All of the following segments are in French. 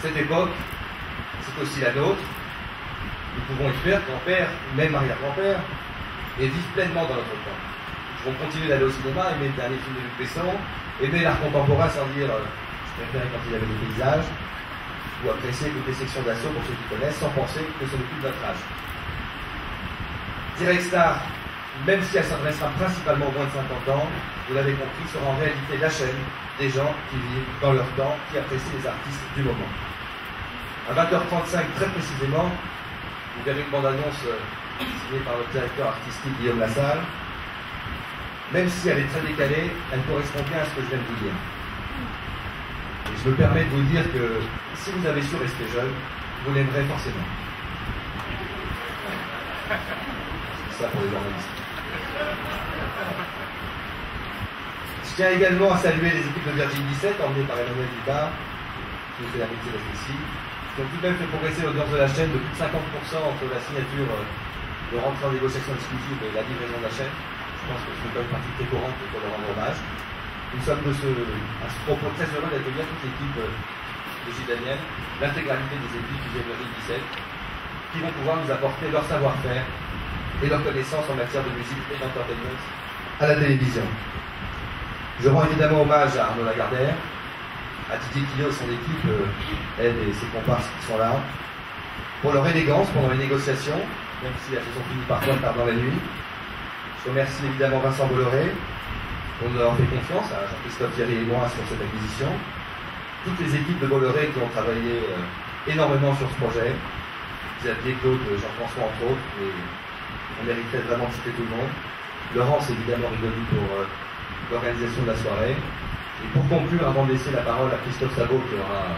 Cette époque, c'est aussi la nôtre. Nous pouvons être pères, grands-pères, même arrière-grands-pères, et vivre pleinement dans notre temps. Nous pouvons continuer d'aller au cinéma, aimer le dernier film de Luc Besson, aimer l'art contemporain sans dire je préférais quand il y avait des paysages, ou apprécier écouter Section d'Assaut pour ceux qui connaissent, sans penser que ce n'est plus de notre âge. Direct Star, même si elle s'adressera principalement aux moins de 50 ans, vous l'avez compris, sera en réalité la chaîne des gens qui vivent dans leur temps, qui apprécient les artistes du moment. À 20h35, très précisément, vous verrez une bande-annonce signée par notre directeur artistique Guillaume Lassalle. Même si elle est très décalée, elle correspond bien à ce que je viens de vous dire. Et je me permets de vous dire que si vous avez su rester jeune, vous l'aimerez forcément. C'est ça pour les journalistes. Je tiens également à saluer les équipes de Virgin 17, emmenées par Emmanuel Dubard, qui nous fait la métier d'être ici, qui ont tout de même fait progresser l'audience de la chaîne de plus de 50% entre la signature de rentrer en négociation exclusive et la livraison de la chaîne. Je pense que ce n'est pas une partie courante pour leur rendre hommage. Nous sommes à ce propos très heureux d'accueillir toute l'équipe de Gilles Daniel, l'intégralité des équipes qui viennent de Virgin 17, qui vont pouvoir nous apporter leur savoir-faire et leur connaissance en matière de musique et d'entertainment à la télévision. Je rends évidemment hommage à Arnaud Lagardère, à Didier Quillot et son équipe, elle et ses comparses qui sont là, pour leur élégance pendant les négociations, même si elles se sont finies parfois tard dans la nuit. Je remercie évidemment Vincent Bolloré pour nous avoir fait confiance, à Jean-Christophe Thierry et moi sur cette acquisition. Toutes les équipes de Bolloré qui ont travaillé énormément sur ce projet, Xavier, Claude, Jean-François entre autres, et on mériterait vraiment de citer tout le monde. Laurence évidemment Rigoli pour l'organisation de la soirée. Et pour conclure, avant de laisser la parole à Christophe Sabot qui aura,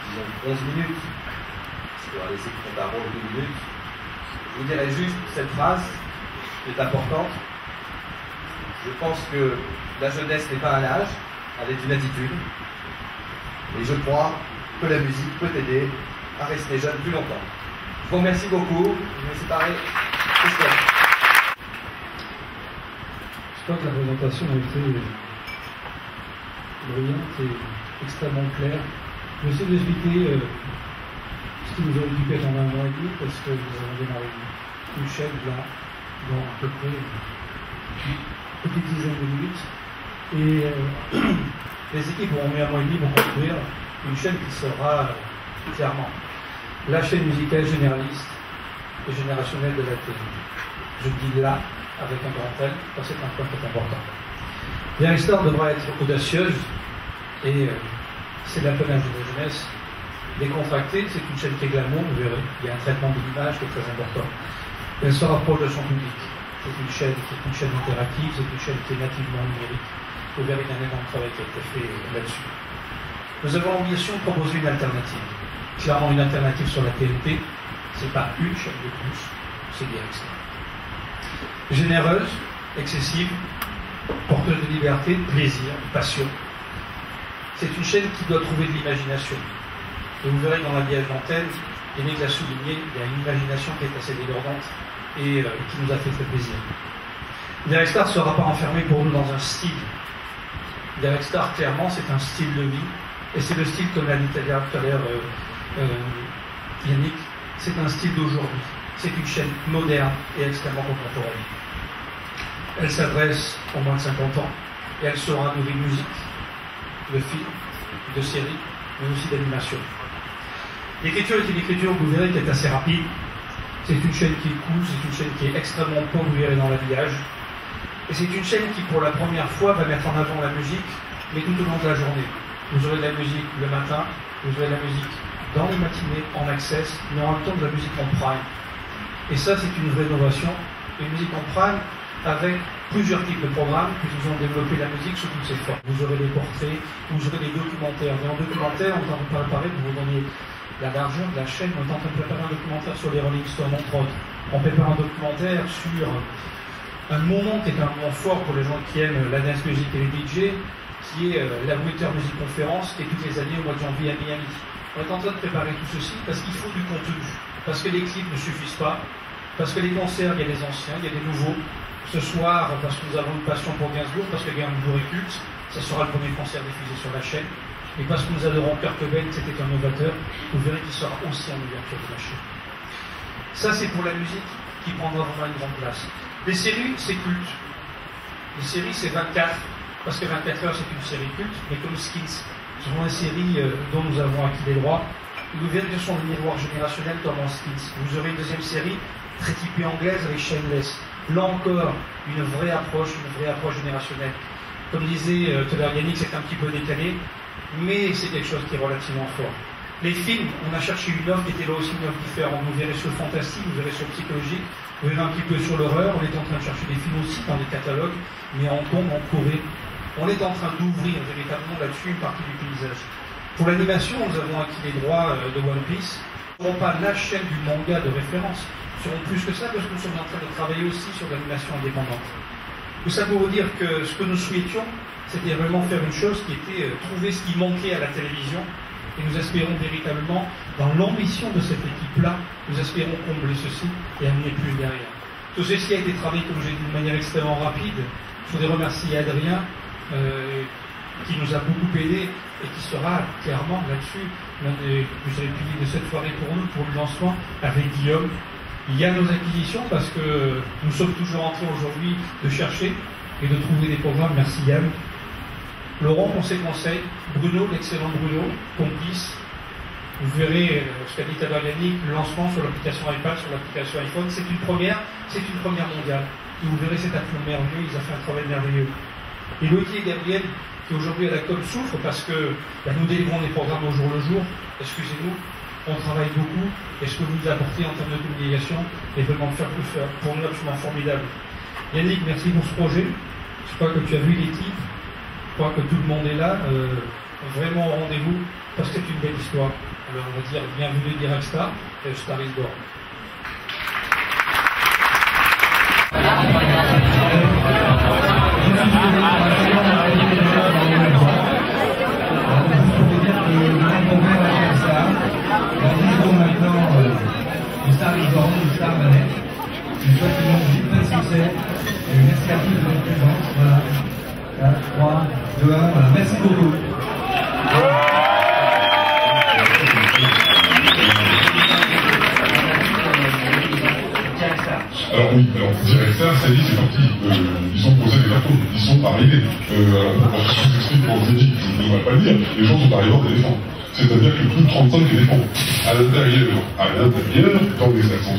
disons, 11 minutes, parce qu'il aura laissé le compte à rebours de 2 minutes, je vous dirai juste cette phrase qui est importante. Je pense que la jeunesse n'est pas un âge, elle est une attitude. Et je crois que la musique peut aider à rester jeune plus longtemps. Je vous remercie beaucoup. Je vais séparer Christophe. Je crois que la présentation a été brillante et extrêmement claire. Je vais essayer d'expliquer ce qui nous a occupé pendant un mois et demi, parce que nous avons démarré une chaîne là, dans à peu près une petite dizaine de minutes. Et les équipes auront mis un mois et demi pour construire une chaîne qui sera clairement la chaîne musicale généraliste et générationnelle de la télévision. Je dis là, avec un grand L, parce que c'est un point qui est important. Bien, l'histoire devra être audacieuse, et c'est l'apanage de la jeunesse. Décontractée, c'est une chaîne qui est glamour, vous verrez, il y a un traitement de l'image qui est très important. Elle se rapproche de son public. C'est une chaîne interactive, c'est une chaîne qui est nativement numérique. Vous verrez qu'il y a un énorme travail qui a été fait là-dessus. Nous avons l'ambition de proposer une alternative. Clairement une alternative sur la TNT, c'est pas une chaîne de plus, c'est Direct Star. Généreuse, excessive, porteuse de liberté, de plaisir, de passion. C'est une chaîne qui doit trouver de l'imagination. Et vous verrez dans l'habillage d'antenne, Yannick l'a souligné, il y a une imagination qui est assez débordante et qui nous a fait très plaisir. Direct Star ne sera pas enfermé pour nous dans un style. Direct Star, clairement, c'est un style de vie. Et c'est le style, comme l'a dit tout à l'heure Yannick, c'est un style d'aujourd'hui. C'est une chaîne moderne et extrêmement contemporaine. Elle s'adresse aux moins de 50 ans et elle sera nourrie de musique, de films, de séries, mais aussi d'animation. L'écriture est une écriture, vous verrez, qui est assez rapide. C'est une chaîne qui est cool, c'est une chaîne qui est extrêmement pauvre, vous verrez dans l'habillage. Et c'est une chaîne qui, pour la première fois, va mettre en avant la musique, mais tout au long de la journée. Vous aurez de la musique le matin, vous aurez de la musique dans les matinées, en access, mais en même temps de la musique en prime. Et ça, c'est une vraie innovation. Une musique en prime avec plusieurs types de programmes qui vous ont développé la musique sous toutes ses formes. Vous aurez des portraits, vous aurez des documentaires. Et en documentaire, on est en train de préparer, pour vous donner la largeur de la chaîne, on est en train de préparer un documentaire sur les Rolling Stones, entre autres. On prépare un documentaire sur un moment qui est un moment fort pour les gens qui aiment la dance music et les DJ, qui est la Winter Music Conference, qui est toutes les années au mois de janvier à Miami. On est en train de préparer tout ceci parce qu'il faut du contenu, parce que les clips ne suffisent pas, parce que les concerts, il y a des anciens, il y a des nouveaux. Ce soir, parce que nous avons une passion pour Gainsbourg, parce que Gainsbourg est culte, ça sera le premier concert diffusé sur la chaîne. et parce que nous adorons Kurt Cobain, c'était un novateur, vous verrez qu'il sera aussi en ouverture de marché. Ça, c'est pour la musique qui prendra vraiment une grande place. Les séries, c'est culte. Les séries, c'est 24, parce que 24 heures, c'est une série culte, mais comme Skins, c'est vraiment une série dont nous avons acquis les droits. Et vous verrez que ce sont des miroirs générationnels comme en Skins. Vous aurez une deuxième série, très typée anglaise, avec Shameless. Là encore, une vraie approche générationnelle. Comme disait tout à l'heure Yannick, c'est un petit peu décalé, mais c'est quelque chose qui est relativement fort. Les films, on a cherché une offre qui était là aussi une offre différente. Vous verrez sur le fantastique, vous verrez sur le psychologique, vous verrez un petit peu sur l'horreur. On est en train de chercher des films aussi dans les catalogues, mais en Hong Kong, en Corée. On est en train d'ouvrir véritablement là-dessus une partie du paysage. Pour l'animation, nous avons acquis les droits de One Piece. Nous n'aurons pas la chaîne du manga de référence. Nous serons plus que ça parce que nous sommes en train de travailler aussi sur l'animation indépendante. Tout ça pour vous dire que ce que nous souhaitions, c'était vraiment faire une chose qui était trouver ce qui manquait à la télévision. Et nous espérons véritablement, dans l'ambition de cette équipe-là, nous espérons combler ceci et amener plus derrière. Tout ceci a été travaillé, comme j'ai dit, d'une manière extrêmement rapide. Je voudrais remercier Adrien, qui nous a beaucoup aidé et qui sera clairement là-dessus l'un des plus piliers de cette soirée pour nous, pour le lancement, avec Guillaume. Il y a nos acquisitions parce que nous sommes toujours en train aujourd'hui de chercher et de trouver des programmes. Merci Yann. Laurent, conseil, Bruno, l'excellent Bruno, complice. Vous verrez ce qu'a dit tout à l'heure Yannick, le lancement sur l'application iPad, sur l'application iPhone, c'est une première mondiale. Et vous verrez cet aplomb merveilleux, ils ont fait un travail merveilleux. Et Loïc et Gabriel, qui aujourd'hui à la com souffrent parce que nous délivrons des programmes au jour le jour, excusez-nous, on travaille beaucoup, et ce que vous nous apportez en termes de communication est vraiment pour nous absolument formidable. Yannick, merci pour ce projet. Je crois que tu as vu l'équipe. Je crois que tout le monde est là, vraiment au rendez-vous, parce que c'est une belle histoire. Alors on va dire bienvenue Direct Star, et Star is Born. Star is Born, Star Manette. Je souhaite une longue plein de succès, et merci à tous de votre présence. Voilà. 3, 2, 1, voilà. Merci beaucoup. Alors oui, Direct Star, ça y est, c'est parti. Ils ont posé des cartons, ils sont arrivés. Je vous explique pour vous dis, je ne devrais pas le dire, les gens sont arrivés en éléphant. C'est-à-dire que plus de 35 éléphants à l'intérieur, dans les 700